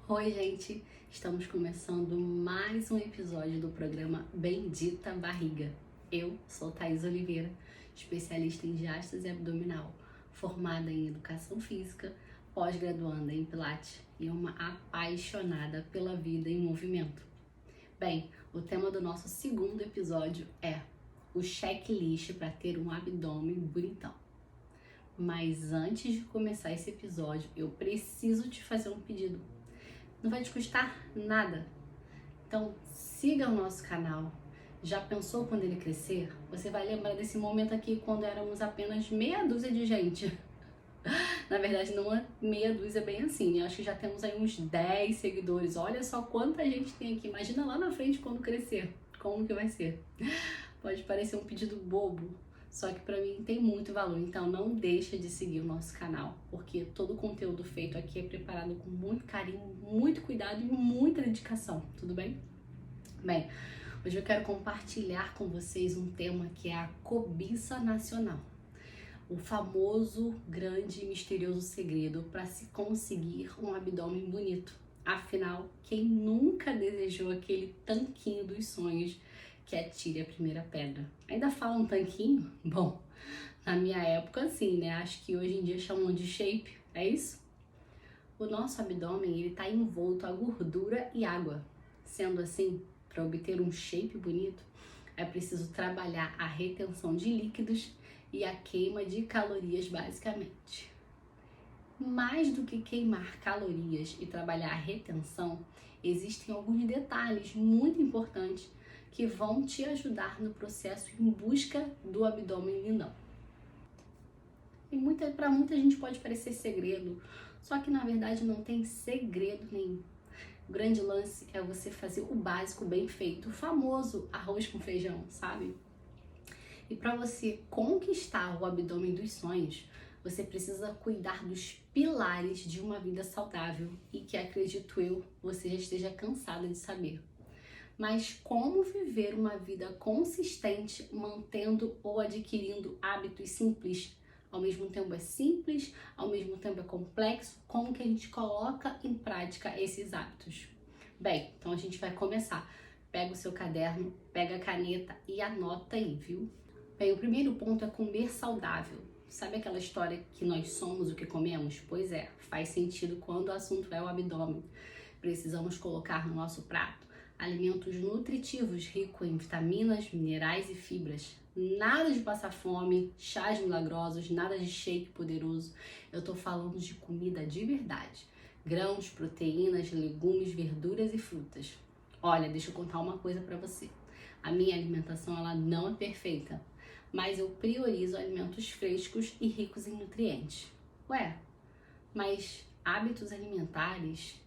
Oi, gente! Estamos começando mais um episódio do programa Bendita Barriga. Eu sou Thaís Oliveira, especialista em diástase abdominal, formada em Educação Física, pós-graduanda em Pilates e uma apaixonada pela vida em movimento. Bem, o tema do nosso segundo episódio é o checklist para ter um abdômen bonitão. Mas antes de começar esse episódio, eu preciso te fazer um pedido. Não vai te custar nada. Então, siga o nosso canal. Já pensou quando ele crescer? Você vai lembrar desse momento aqui quando éramos apenas meia dúzia de gente. Na verdade, não é meia dúzia bem assim. Acho que já temos aí uns 10 seguidores. Olha só quanta gente tem aqui. Imagina lá na frente quando crescer. Como que vai ser? Pode parecer um pedido bobo, só que pra mim tem muito valor, então não deixa de seguir o nosso canal, porque todo o conteúdo feito aqui é preparado com muito carinho, muito cuidado e muita dedicação, tudo bem? Bem, hoje eu quero compartilhar com vocês um tema que é a cobiça nacional. O famoso, grande e misterioso segredo para se conseguir um abdômen bonito. Afinal, quem nunca desejou aquele tanquinho dos sonhos que atire a primeira pedra? Ainda falam tanquinho? Bom, na minha época sim, né? Acho que hoje em dia chamam de shape, é isso? O nosso abdômen, ele tá envolto a gordura e água. Sendo assim, para obter um shape bonito, é preciso trabalhar a retenção de líquidos e a queima de calorias, basicamente. Mais do que queimar calorias e trabalhar a retenção, existem alguns detalhes muito importantes que vão te ajudar no processo em busca do abdômen lindão. E para muita gente pode parecer segredo, só que na verdade não tem segredo nenhum. O grande lance é você fazer o básico bem feito, o famoso arroz com feijão, sabe? E para você conquistar o abdômen dos sonhos, você precisa cuidar dos pilares de uma vida saudável e que, acredito eu, você já esteja cansada de saber. Mas como viver uma vida consistente mantendo ou adquirindo hábitos simples? Ao mesmo tempo é simples, ao mesmo tempo é complexo. Como que a gente coloca em prática esses hábitos? Bem, então a gente vai começar. Pega o seu caderno, pega a caneta e anota aí, viu? Bem, o primeiro ponto é comer saudável. Sabe aquela história que nós somos o que comemos? Pois é, faz sentido quando o assunto é o abdômen. Precisamos colocar no nosso prato alimentos nutritivos ricos em vitaminas, minerais e fibras. Nada de passar fome, chás milagrosos, nada de shake poderoso. Eu tô falando de comida de verdade. Grãos, proteínas, legumes, verduras e frutas. Olha, deixa eu contar uma coisa pra você. A minha alimentação, ela não é perfeita, mas eu priorizo alimentos frescos e ricos em nutrientes. Ué, mas hábitos alimentares...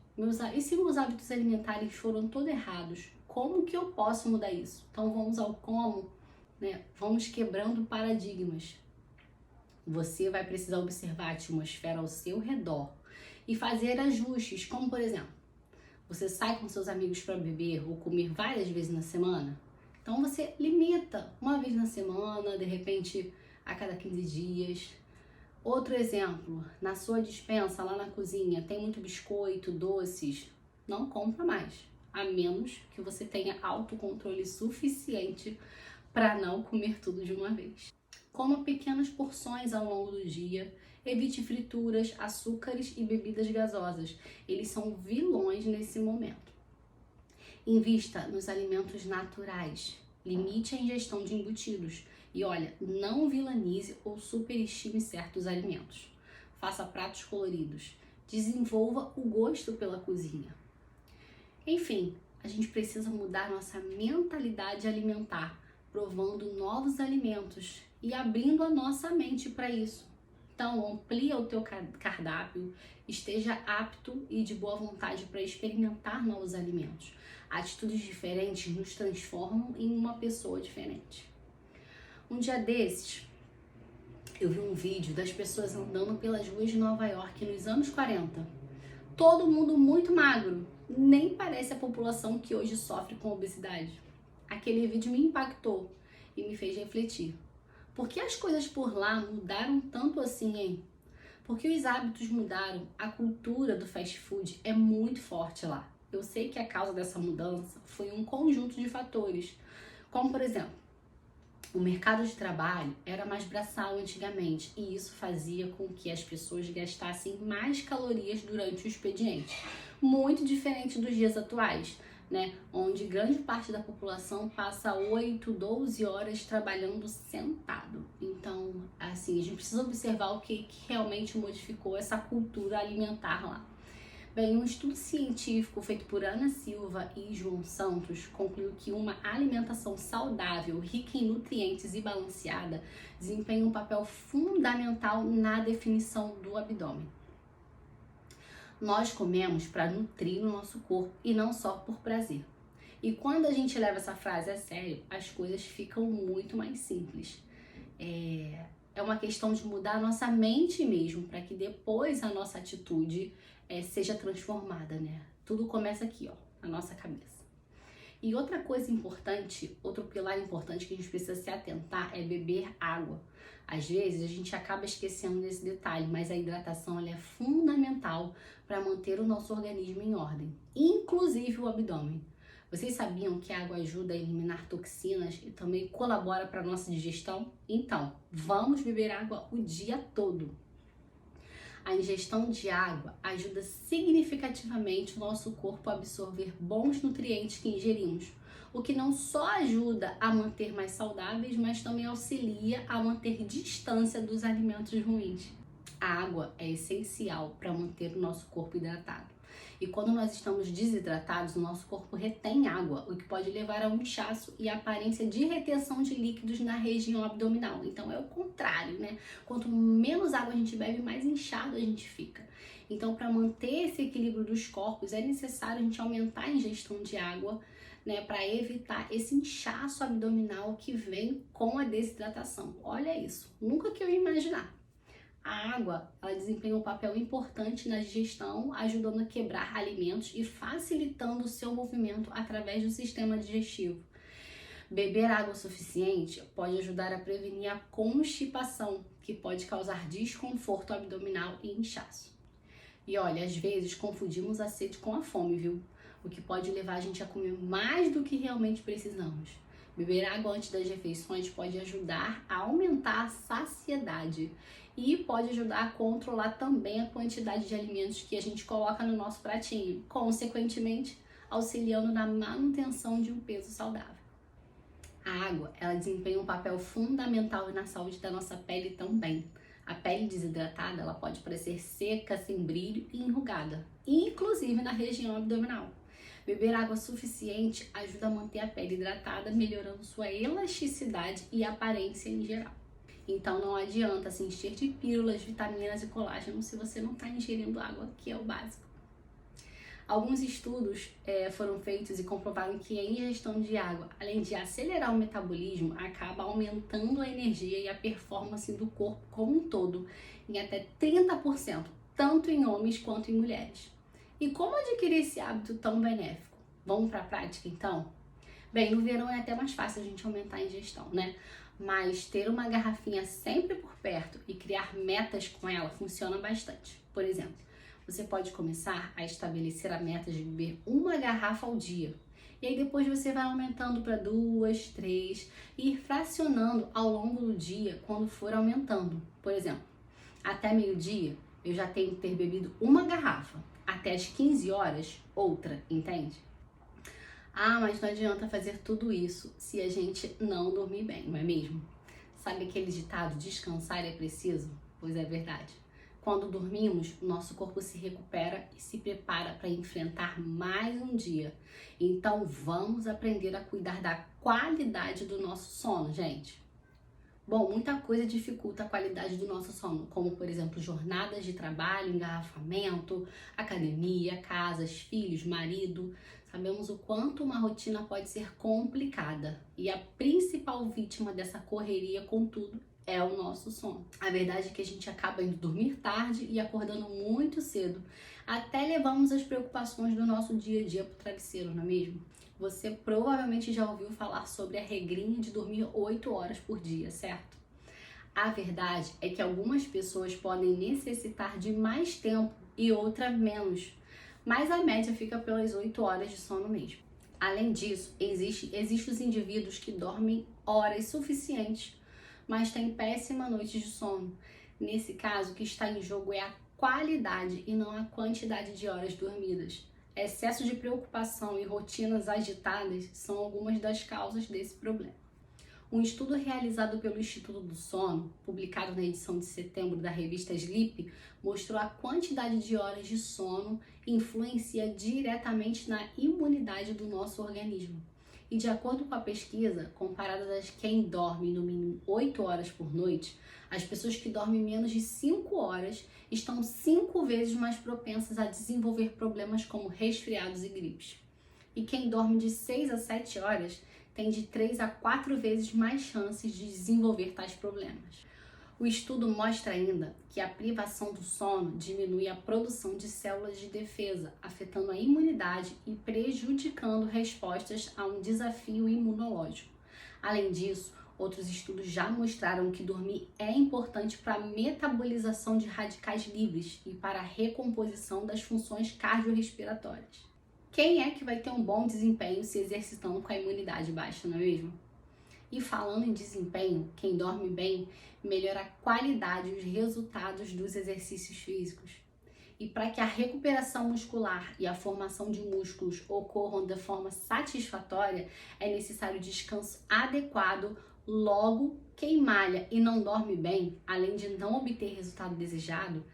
E se meus hábitos alimentares foram todos errados, como que eu posso mudar isso? Então vamos ao como, né? Vamos quebrando paradigmas. Você vai precisar observar a atmosfera ao seu redor e fazer ajustes, como por exemplo, você sai com seus amigos para beber ou comer várias vezes na semana? Então você limita uma vez na semana, de repente a cada 15 dias. Outro exemplo, na sua despensa lá na cozinha tem muito biscoito, doces, não compra mais, a menos que você tenha autocontrole suficiente para não comer tudo de uma vez. Coma pequenas porções ao longo do dia, evite frituras, açúcares e bebidas gasosas, eles são vilões nesse momento. Invista nos alimentos naturais, limite a ingestão de embutidos. E olha, não vilanize ou superestime certos alimentos. Faça pratos coloridos. Desenvolva o gosto pela cozinha. Enfim, a gente precisa mudar nossa mentalidade alimentar, provando novos alimentos e abrindo a nossa mente para isso. Então, amplia o teu cardápio, esteja apto e de boa vontade para experimentar novos alimentos. Atitudes diferentes nos transformam em uma pessoa diferente. Um dia desses, eu vi um vídeo das pessoas andando pelas ruas de Nova York nos anos 40. Todo mundo muito magro, nem parece a população que hoje sofre com obesidade. Aquele vídeo me impactou e me fez refletir. Por que as coisas por lá mudaram tanto assim, hein? Porque os hábitos mudaram, a cultura do fast food é muito forte lá. Eu sei que a causa dessa mudança foi um conjunto de fatores, como por exemplo, o mercado de trabalho era mais braçal antigamente e isso fazia com que as pessoas gastassem mais calorias durante o expediente. Muito diferente dos dias atuais, né? Onde grande parte da população passa 8, 12 horas trabalhando sentado. Então, assim, a gente precisa observar o que realmente modificou essa cultura alimentar lá. Bem, um estudo científico feito por Ana Silva e João Santos concluiu que uma alimentação saudável, rica em nutrientes e balanceada desempenha um papel fundamental na definição do abdômen. Nós comemos para nutrir o nosso corpo e não só por prazer. E quando a gente leva essa frase a sério, as coisas ficam muito mais simples. É uma questão de mudar a nossa mente mesmo, para que depois a nossa atitude seja transformada, né? Tudo começa aqui, ó, na nossa cabeça. E outra coisa importante, outro pilar importante que a gente precisa se atentar é beber água. Às vezes a gente acaba esquecendo desse detalhe, mas a hidratação ela é fundamental para manter o nosso organismo em ordem, inclusive o abdômen. Vocês sabiam que a água ajuda a eliminar toxinas e também colabora para a nossa digestão? Então, vamos beber água o dia todo. A ingestão de água ajuda significativamente o nosso corpo a absorver bons nutrientes que ingerimos, o que não só ajuda a manter mais saudáveis, mas também auxilia a manter distância dos alimentos ruins. A água é essencial para manter o nosso corpo hidratado. E quando nós estamos desidratados, o nosso corpo retém água, o que pode levar a um inchaço e a aparência de retenção de líquidos na região abdominal. Então é o contrário, né? Quanto menos água a gente bebe, mais inchado a gente fica. Então, para manter esse equilíbrio dos corpos, é necessário a gente aumentar a ingestão de água, né? Para evitar esse inchaço abdominal que vem com a desidratação. Olha isso, nunca que eu ia imaginar. A água, ela desempenha um papel importante na digestão, ajudando a quebrar alimentos e facilitando o seu movimento através do sistema digestivo. Beber água suficiente pode ajudar a prevenir a constipação, que pode causar desconforto abdominal e inchaço. E olha, às vezes confundimos a sede com a fome, viu? O que pode levar a gente a comer mais do que realmente precisamos. Beber água antes das refeições pode ajudar a aumentar a saciedade e pode ajudar a controlar também a quantidade de alimentos que a gente coloca no nosso pratinho, consequentemente auxiliando na manutenção de um peso saudável. A água, ela desempenha um papel fundamental na saúde da nossa pele também. A pele desidratada, ela pode parecer seca, sem brilho e enrugada, inclusive na região abdominal. Beber água suficiente ajuda a manter a pele hidratada, melhorando sua elasticidade e aparência em geral. Então não adianta se encher de pílulas, vitaminas e colágeno se você não está ingerindo água, que é o básico. Alguns estudos foram feitos e comprovaram que a ingestão de água, além de acelerar o metabolismo, acaba aumentando a energia e a performance do corpo como um todo, em até 30%, tanto em homens quanto em mulheres. E como adquirir esse hábito tão benéfico? Vamos para a prática então? Bem, no verão é até mais fácil a gente aumentar a ingestão, né? Mas ter uma garrafinha sempre por perto e criar metas com ela funciona bastante. Por exemplo, você pode começar a estabelecer a meta de beber uma garrafa ao dia. E aí depois você vai aumentando para 2, 3 e ir fracionando ao longo do dia quando for aumentando. Por exemplo, até meio-dia eu já tenho que ter bebido uma garrafa. Até as 15 horas, outra, entende? Ah, mas não adianta fazer tudo isso se a gente não dormir bem, não é mesmo? Sabe aquele ditado, descansar é preciso? Pois é verdade. Quando dormimos, o nosso corpo se recupera e se prepara para enfrentar mais um dia. Então vamos aprender a cuidar da qualidade do nosso sono, gente. Bom, muita coisa dificulta a qualidade do nosso sono, como por exemplo jornadas de trabalho, engarrafamento, academia, casas, filhos, marido. Sabemos o quanto uma rotina pode ser complicada e a principal vítima dessa correria, contudo, é o nosso sono. A verdade é que a gente acaba indo dormir tarde e acordando muito cedo, até levamos as preocupações do nosso dia a dia pro travesseiro, não é mesmo? Você provavelmente já ouviu falar sobre a regrinha de dormir 8 horas por dia, certo? A verdade é que algumas pessoas podem necessitar de mais tempo e outras menos, mas a média fica pelas 8 horas de sono mesmo. Além disso, existem os indivíduos que dormem horas suficientes, mas têm péssima noite de sono. Nesse caso, o que está em jogo é a qualidade e não a quantidade de horas dormidas. Excesso de preocupação e rotinas agitadas são algumas das causas desse problema. Um estudo realizado pelo Instituto do Sono, publicado na edição de setembro da revista Sleep, mostrou a quantidade de horas de sono influencia diretamente na imunidade do nosso organismo. E de acordo com a pesquisa, comparadas a quem dorme no mínimo 8 horas por noite, as pessoas que dormem menos de 5 horas estão 5 vezes mais propensas a desenvolver problemas como resfriados e gripes. E quem dorme de 6 a 7 horas tem de 3 a 4 vezes mais chances de desenvolver tais problemas. O estudo mostra ainda que a privação do sono diminui a produção de células de defesa, afetando a imunidade e prejudicando respostas a um desafio imunológico. Além disso, outros estudos já mostraram que dormir é importante para a metabolização de radicais livres e para a recomposição das funções cardiorrespiratórias. Quem é que vai ter um bom desempenho se exercitando com a imunidade baixa, não é mesmo? E falando em desempenho, quem dorme bem melhora a qualidade e os resultados dos exercícios físicos. E para que a recuperação muscular e a formação de músculos ocorram de forma satisfatória, é necessário descanso adequado. Logo, quem malha e não dorme bem, além de não obter resultado desejado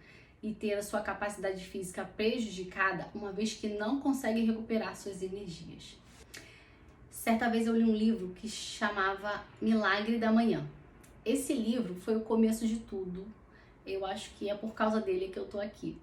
e ter a sua capacidade física prejudicada, uma vez que não consegue recuperar suas energias. Certa vez eu li um livro que chamava Milagre da Manhã. Esse livro foi o começo de tudo. Eu acho que é por causa dele que eu tô aqui.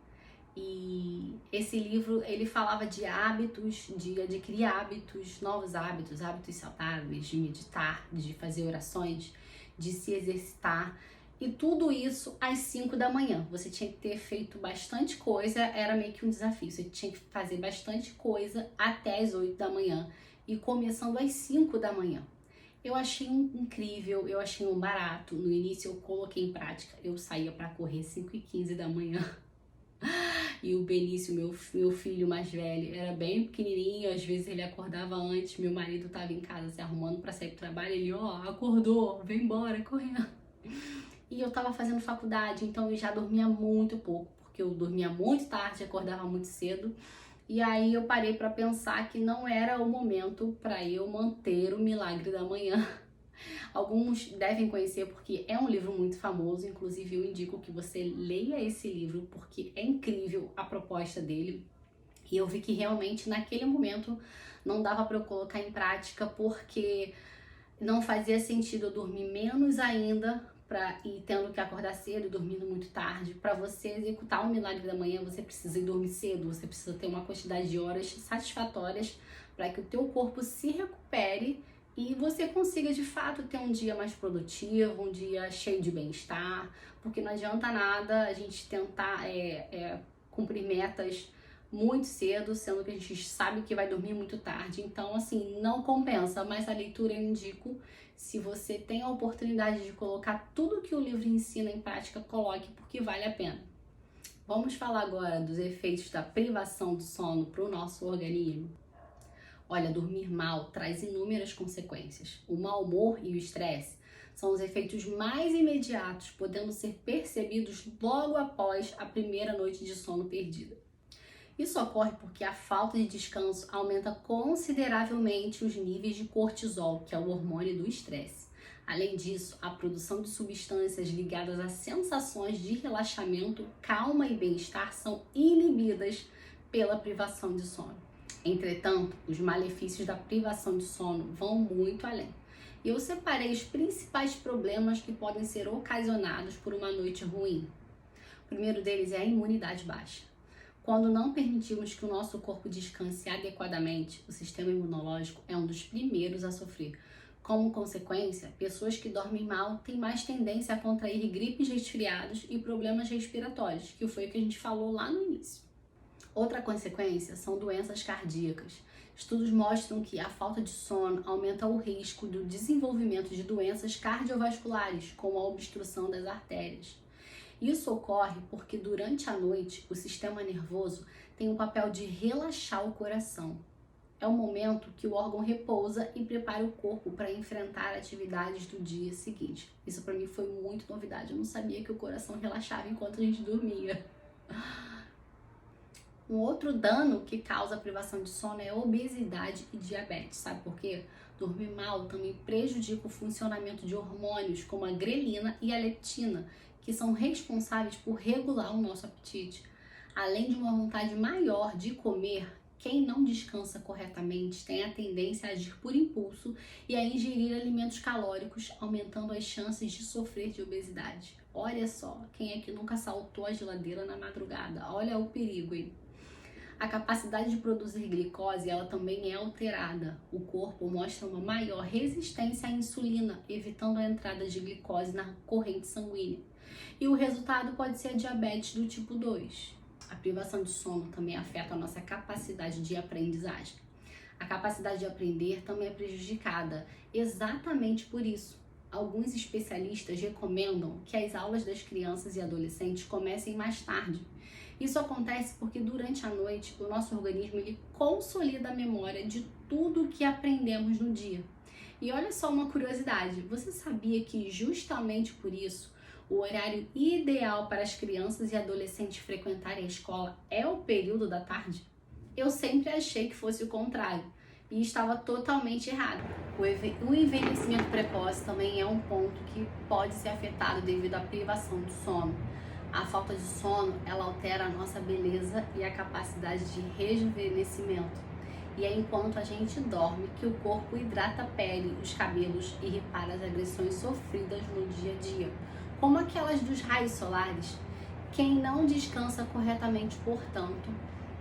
E esse livro, ele falava de hábitos, de adquirir hábitos, novos hábitos, hábitos saudáveis, de meditar, de fazer orações, de se exercitar. E tudo isso às 5 da manhã. Você tinha que ter feito bastante coisa, era meio que um desafio. Você tinha que fazer bastante coisa até as 8 da manhã e começando às 5 da manhã. Eu achei incrível, eu achei um barato. No início eu coloquei em prática. Eu saía para correr 5h15 da manhã. E o Benício, meu filho mais velho, era bem pequenininho, às vezes ele acordava antes, meu marido estava em casa se arrumando para sair pro trabalho, ele, acordou, vem embora, correndo. E eu tava fazendo faculdade, então eu já dormia muito pouco, porque eu dormia muito tarde, acordava muito cedo. E aí eu parei para pensar que não era o momento para eu manter o Milagre da Manhã. Alguns devem conhecer porque é um livro muito famoso, inclusive eu indico que você leia esse livro porque é incrível a proposta dele. E eu vi que realmente naquele momento não dava para eu colocar em prática porque não fazia sentido eu dormir menos ainda e tendo que acordar cedo e dormindo muito tarde. Para você executar o Milagre da Manhã, você precisa ir dormir cedo, você precisa ter uma quantidade de horas satisfatórias para que o teu corpo se recupere e você consiga de fato ter um dia mais produtivo, um dia cheio de bem-estar, porque não adianta nada a gente tentar cumprir metas muito cedo, sendo que a gente sabe que vai dormir muito tarde. Então, assim, não compensa, mas a leitura eu indico. Se você tem a oportunidade de colocar tudo que o livro ensina em prática, coloque, porque vale a pena. Vamos falar agora dos efeitos da privação do sono para o nosso organismo. Olha, dormir mal traz inúmeras consequências. O mau humor e o estresse são os efeitos mais imediatos, podendo ser percebidos logo após a primeira noite de sono perdida. Isso ocorre porque a falta de descanso aumenta consideravelmente os níveis de cortisol, que é o hormônio do estresse. Além disso, a produção de substâncias ligadas a sensações de relaxamento, calma e bem-estar são inibidas pela privação de sono. Entretanto, os malefícios da privação de sono vão muito além. E eu separei os principais problemas que podem ser ocasionados por uma noite ruim. O primeiro deles é a imunidade baixa. Quando não permitimos que o nosso corpo descanse adequadamente, o sistema imunológico é um dos primeiros a sofrer. Como consequência, pessoas que dormem mal têm mais tendência a contrair gripes, resfriados e problemas respiratórios, que foi o que a gente falou lá no início. Outra consequência são doenças cardíacas. Estudos mostram que a falta de sono aumenta o risco do desenvolvimento de doenças cardiovasculares, como a obstrução das artérias. Isso ocorre porque durante a noite o sistema nervoso tem o papel de relaxar o coração. É o momento que o órgão repousa e prepara o corpo para enfrentar atividades do dia seguinte. Isso para mim foi muito novidade. Eu não sabia que o coração relaxava enquanto a gente dormia. Um outro dano que causa a privação de sono é a obesidade e diabetes. Sabe por quê? Dormir mal também prejudica o funcionamento de hormônios como a grelina e a leptina, que são responsáveis por regular o nosso apetite. Além de uma vontade maior de comer, quem não descansa corretamente tem a tendência a agir por impulso e a ingerir alimentos calóricos, aumentando as chances de sofrer de obesidade. Olha só, quem é que nunca saltou a geladeira na madrugada? Olha o perigo, hein? A capacidade de produzir glicose, ela também é alterada. O corpo mostra uma maior resistência à insulina, evitando a entrada de glicose na corrente sanguínea. E o resultado pode ser a diabetes do tipo 2. A privação de sono também afeta a nossa capacidade de aprendizagem. A capacidade de aprender também é prejudicada, exatamente por isso. Alguns especialistas recomendam que as aulas das crianças e adolescentes comecem mais tarde. Isso acontece porque durante a noite o nosso organismo ele consolida a memória de tudo o que aprendemos no dia. E olha só uma curiosidade, você sabia que justamente por isso o horário ideal para as crianças e adolescentes frequentarem a escola é o período da tarde? Eu sempre achei que fosse o contrário e estava totalmente errado. O envelhecimento precoce também é um ponto que pode ser afetado devido à privação do sono. A falta de sono, ela altera a nossa beleza e a capacidade de rejuvenescimento. E é enquanto a gente dorme que o corpo hidrata a pele, os cabelos e repara as agressões sofridas no dia a dia, como aquelas dos raios solares. Quem não descansa corretamente, portanto,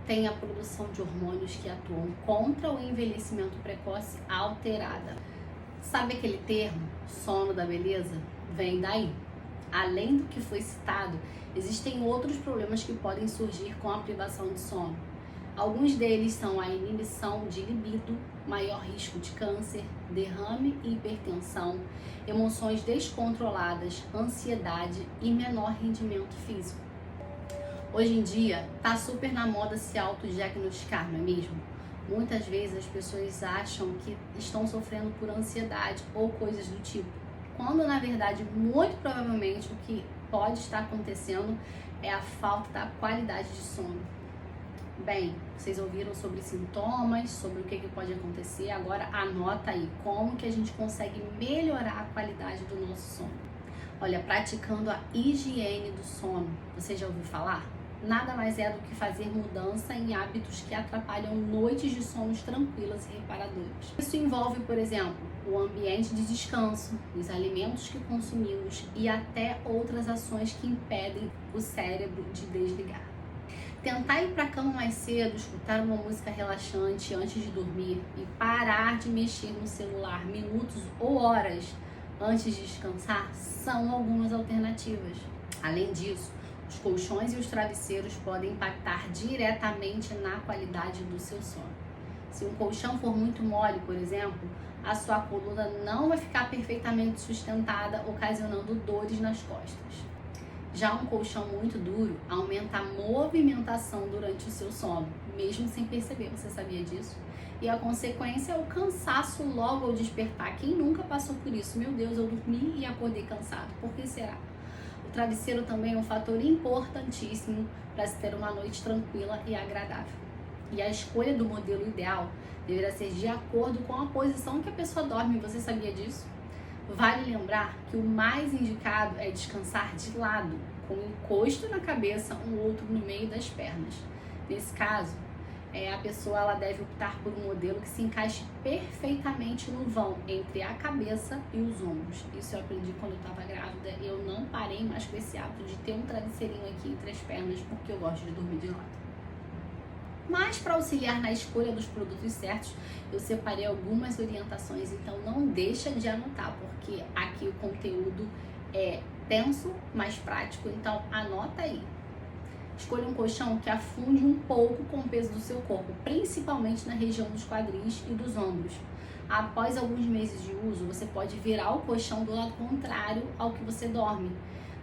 tem a produção de hormônios que atuam contra o envelhecimento precoce alterada. Sabe aquele termo, sono da beleza? Vem daí. Além do que foi citado, existem outros problemas que podem surgir com a privação de sono. Alguns deles são a inibição de libido, maior risco de câncer, derrame e hipertensão, emoções descontroladas, ansiedade e menor rendimento físico. Hoje em dia, tá super na moda se autodiagnosticar, não é mesmo? Muitas vezes as pessoas acham que estão sofrendo por ansiedade ou coisas do tipo, quando na verdade, muito provavelmente, o que pode estar acontecendo é a falta da qualidade de sono. Bem, vocês ouviram sobre sintomas, sobre o que pode acontecer, agora anota aí como que a gente consegue melhorar a qualidade do nosso sono. Olha, praticando a higiene do sono, você já ouviu falar? Nada mais é do que fazer mudança em hábitos que atrapalham noites de sonos tranquilas e reparadores. Isso envolve, por exemplo, o ambiente de descanso, os alimentos que consumimos e até outras ações que impedem o cérebro de desligar. Tentar ir para a cama mais cedo, escutar uma música relaxante antes de dormir e parar de mexer no celular minutos ou horas antes de descansar são algumas alternativas. Além disso, os colchões e os travesseiros podem impactar diretamente na qualidade do seu sono. Se um colchão for muito mole, por exemplo, a sua coluna não vai ficar perfeitamente sustentada, ocasionando dores nas costas. Já um colchão muito duro aumenta a movimentação durante o seu sono, mesmo sem perceber, você sabia disso? E a consequência é o cansaço logo ao despertar. Quem nunca passou por isso? Meu Deus, eu dormi e acordei cansado. Por que será? O travesseiro também é um fator importantíssimo para se ter uma noite tranquila e agradável. E a escolha do modelo ideal deverá ser de acordo com a posição que a pessoa dorme. Você sabia disso? Vale lembrar que o mais indicado é descansar de lado, com um encosto na cabeça, um outro no meio das pernas. Nesse caso, a pessoa ela deve optar por um modelo que se encaixe perfeitamente no vão entre a cabeça e os ombros. Isso eu aprendi quando eu estava grávida e eu não parei mais com esse hábito de ter um travesseirinho aqui entre as pernas porque eu gosto de dormir de lado. Mas para auxiliar na escolha dos produtos certos, eu separei algumas orientações, então não deixa de anotar, porque aqui o conteúdo é denso, mas prático, então anota aí. Escolha um colchão que afunde um pouco com o peso do seu corpo, principalmente na região dos quadris e dos ombros. Após alguns meses de uso, você pode virar o colchão do lado contrário ao que você dorme.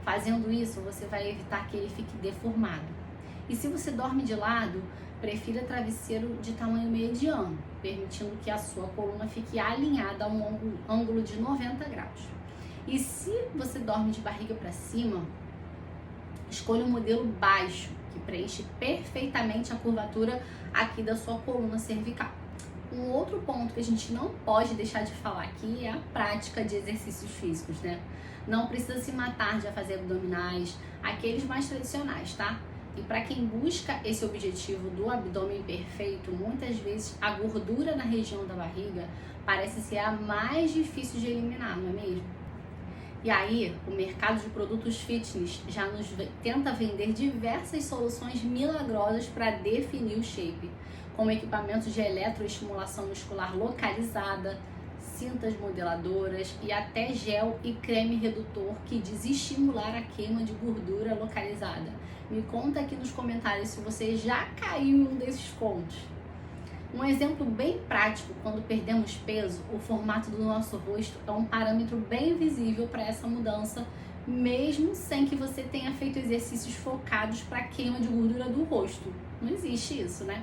Fazendo isso, você vai evitar que ele fique deformado. E se você dorme de lado, prefira travesseiro de tamanho mediano, permitindo que a sua coluna fique alinhada a um ângulo de 90 graus. E se você dorme de barriga para cima, escolha um modelo baixo, que preenche perfeitamente a curvatura aqui da sua coluna cervical. Um outro ponto que a gente não pode deixar de falar aqui é a prática de exercícios físicos, né? Não precisa se matar de fazer abdominais, aqueles mais tradicionais, tá? E para quem busca esse objetivo do abdômen perfeito, muitas vezes a gordura na região da barriga parece ser a mais difícil de eliminar, não é mesmo? E aí, o mercado de produtos fitness já nos tenta vender diversas soluções milagrosas para definir o shape, como equipamentos de eletroestimulação muscular localizada, cintas modeladoras e até gel e creme redutor que desestimular a queima de gordura localizada. Me conta aqui nos comentários se você já caiu em um desses contos. Um exemplo bem prático, quando perdemos peso, o formato do nosso rosto é um parâmetro bem visível para essa mudança, mesmo sem que você tenha feito exercícios focados para a queima de gordura do rosto. Não existe isso, né?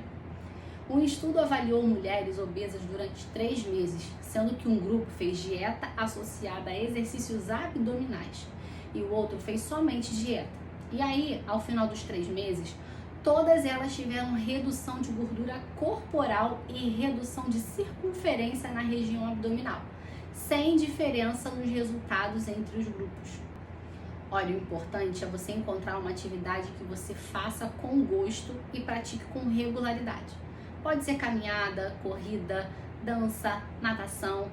Um estudo avaliou mulheres obesas durante 3 meses, sendo que um grupo fez dieta associada a exercícios abdominais e o outro fez somente dieta. E aí, ao final dos 3 meses, todas elas tiveram redução de gordura corporal e redução de circunferência na região abdominal, sem diferença nos resultados entre os grupos. Olha, o importante é você encontrar uma atividade que você faça com gosto e pratique com regularidade. Pode ser caminhada, corrida, dança, natação,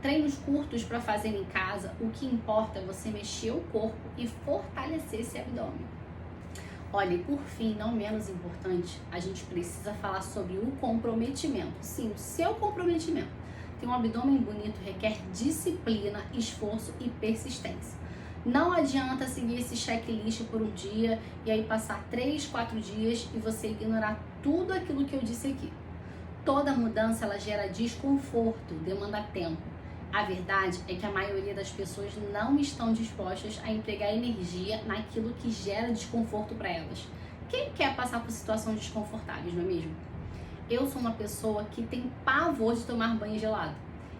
treinos curtos para fazer em casa. O que importa é você mexer o corpo e fortalecer esse abdômen. Olha, e por fim, não menos importante, a gente precisa falar sobre o comprometimento. Sim, o seu comprometimento. Ter um abdômen bonito requer disciplina, esforço e persistência. Não adianta seguir esse checklist por um dia e aí passar 3, 4 dias e você ignorar tudo aquilo que eu disse aqui. Toda mudança ela gera desconforto, demanda tempo. A verdade é que a maioria das pessoas não estão dispostas a empregar energia naquilo que gera desconforto para elas. Quem quer passar por situações desconfortáveis, não é mesmo? Eu sou uma pessoa que tem pavor de tomar banho gelado.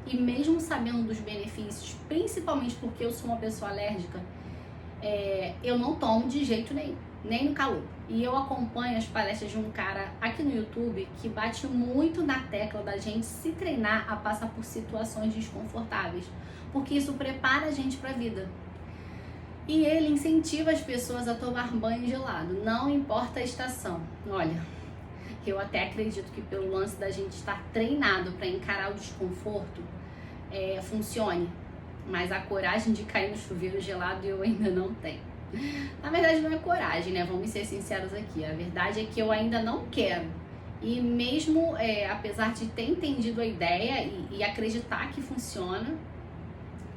E mesmo sabendo dos benefícios, principalmente porque eu sou uma pessoa alérgica, eu não tomo de jeito nenhum, nem no calor. E eu acompanho as palestras de um cara aqui no YouTube que bate muito na tecla da gente se treinar a passar por situações desconfortáveis, porque isso prepara a gente para a vida. E ele incentiva as pessoas a tomar banho gelado, não importa a estação. Olha, eu até acredito que pelo lance da gente estar treinado para encarar o desconforto, funcione, mas a coragem de cair no chuveiro gelado eu ainda não tenho. Na verdade não é coragem, né? Vamos ser sinceros aqui. A verdade é que eu ainda não quero. E mesmo, apesar de ter entendido a ideia e acreditar que funciona,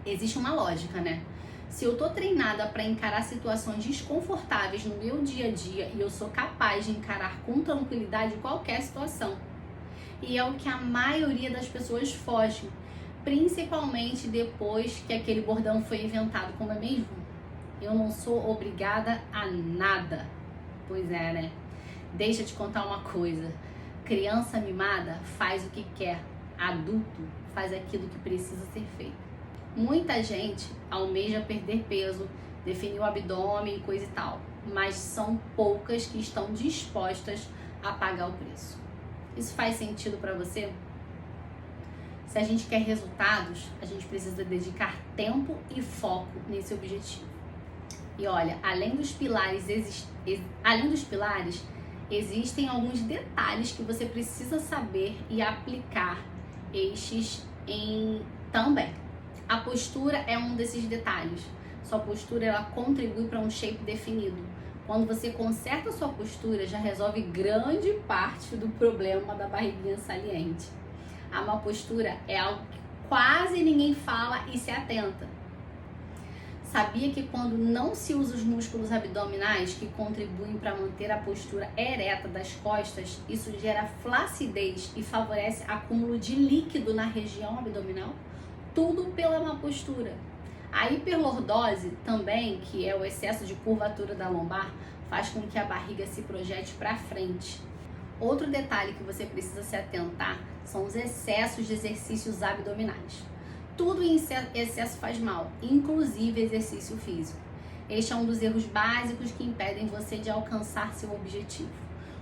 existe uma lógica, né? Se eu tô treinada para encarar situações desconfortáveis no meu dia a dia e eu sou capaz de encarar com tranquilidade qualquer situação. E é o que a maioria das pessoas foge, principalmente depois que aquele bordão foi inventado, como é mesmo? Eu não sou obrigada a nada. Pois é, né? Deixa eu te contar uma coisa. Criança mimada faz o que quer. Adulto faz aquilo que precisa ser feito. Muita gente almeja perder peso, definir o abdômen, coisa e tal. Mas são poucas que estão dispostas a pagar o preço. Isso faz sentido para você? Se a gente quer resultados, a gente precisa dedicar tempo e foco nesse objetivo. E olha, além dos pilares, existem alguns detalhes que você precisa saber e aplicar estes também. A postura é um desses detalhes. Sua postura ela contribui para um shape definido. Quando você conserta a sua postura, já resolve grande parte do problema da barriguinha saliente. A má postura é algo que quase ninguém fala e se atenta. Sabia que quando não se usa os músculos abdominais, que contribuem para manter a postura ereta das costas, isso gera flacidez e favorece acúmulo de líquido na região abdominal? Tudo pela má postura. A hiperlordose também, que é o excesso de curvatura da lombar, faz com que a barriga se projete para frente. Outro detalhe que você precisa se atentar são os excessos de exercícios abdominais. Tudo em excesso faz mal, inclusive exercício físico. Este é um dos erros básicos que impedem você de alcançar seu objetivo.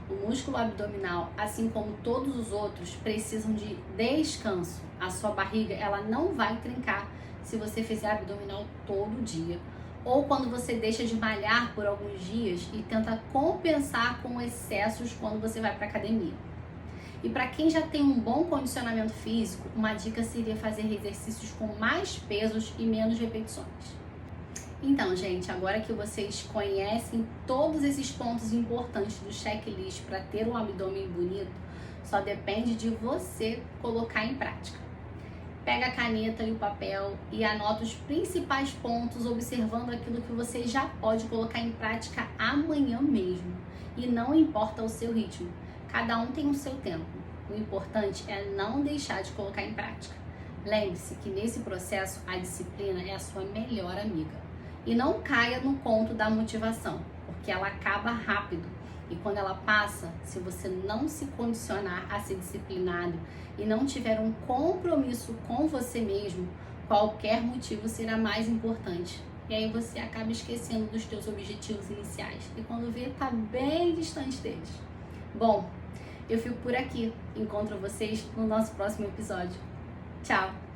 O músculo abdominal, assim como todos os outros, precisam de descanso. A sua barriga ela não vai trincar se você fizer abdominal todo dia, ou quando você deixa de malhar por alguns dias e tenta compensar com excessos quando você vai para a academia. E para quem já tem um bom condicionamento físico, uma dica seria fazer exercícios com mais pesos e menos repetições. Então, gente, agora que vocês conhecem todos esses pontos importantes do checklist para ter um abdômen bonito, só depende de você colocar em prática. Pega a caneta e o papel e anota os principais pontos, observando aquilo que você já pode colocar em prática amanhã mesmo. E não importa o seu ritmo. Cada um tem o seu tempo. O importante é não deixar de colocar em prática. Lembre-se que nesse processo a disciplina é a sua melhor amiga. E não caia no conto da motivação, porque ela acaba rápido. E quando ela passa, se você não se condicionar a ser disciplinado e não tiver um compromisso com você mesmo, qualquer motivo será mais importante. E aí você acaba esquecendo dos teus objetivos iniciais. E quando vê, tá bem distante deles. Bom, eu fico por aqui. Encontro vocês no nosso próximo episódio. Tchau!